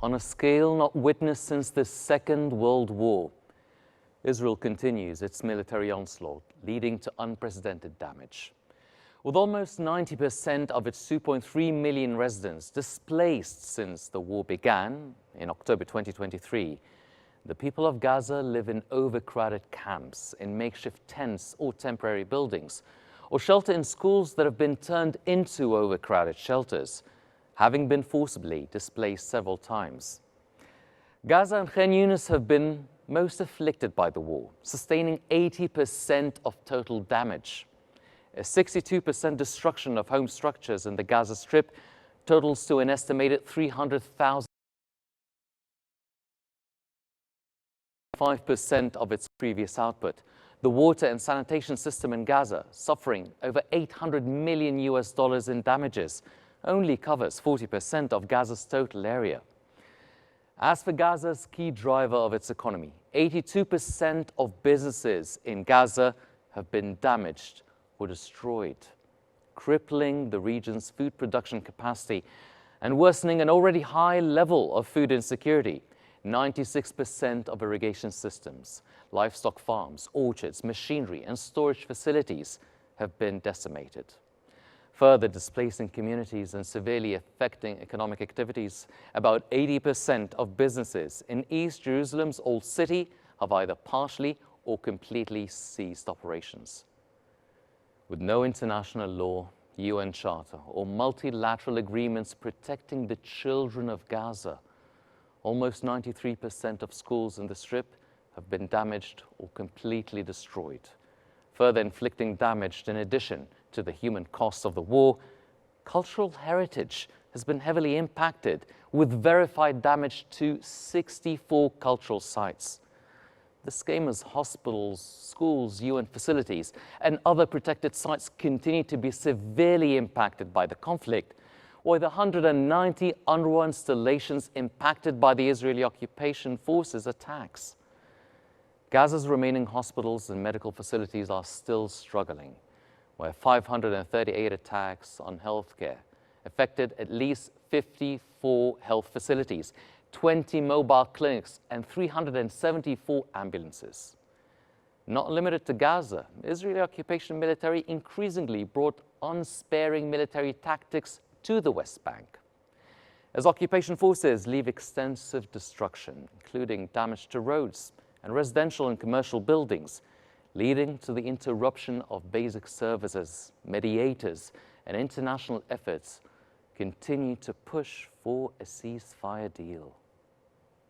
on a scale not witnessed since the Second World War. Israel continues its military onslaught, leading to unprecedented damage. With almost 90% of its 2.3 million residents displaced since the war began in October 2023, the people of Gaza live in overcrowded camps, in makeshift tents or temporary buildings, or shelter in schools that have been turned into overcrowded shelters, having been forcibly displaced several times. Gaza and Qnews have been most afflicted by the war, sustaining 80% of total damage. A 62% destruction of home structures in the Gaza Strip totals to an estimated 300,000, 5% of its previous output. The water and sanitation system in Gaza, suffering over $800 million in damages, only covers 40% of Gaza's total area. As for Gaza's key driver of its economy, 82% of businesses in Gaza have been damaged or destroyed, crippling the region's food production capacity and worsening an already high level of food insecurity. 96% of irrigation systems, livestock farms, orchards, machinery, and storage facilities have been decimated, further displacing communities and severely affecting economic activities. About 80% of businesses in East Jerusalem's Old City have either partially or completely ceased operations. With no international law, UN Charter, or multilateral agreements protecting the children of Gaza, almost 93% of schools in the Strip have been damaged or completely destroyed, further inflicting damage. In addition to the human costs of the war, cultural heritage has been heavily impacted, with verified damage to 64 cultural sites. The schema's hospitals, schools, UN facilities, and other protected sites continue to be severely impacted by the conflict, while the 190 UNRWA installations impacted by the Israeli occupation forces attacks. Gaza's remaining hospitals and medical facilities are still struggling, where 538 attacks on healthcare affected at least 54 health facilities, 20 mobile clinics, and 374 ambulances. Not limited to Gaza, Israeli occupation military increasingly brought unsparing military tactics to the West Bank, as occupation forces leave extensive destruction, including damage to roads and residential and commercial buildings, leading to the interruption of basic services. Mediators and international efforts continue to push for a ceasefire deal.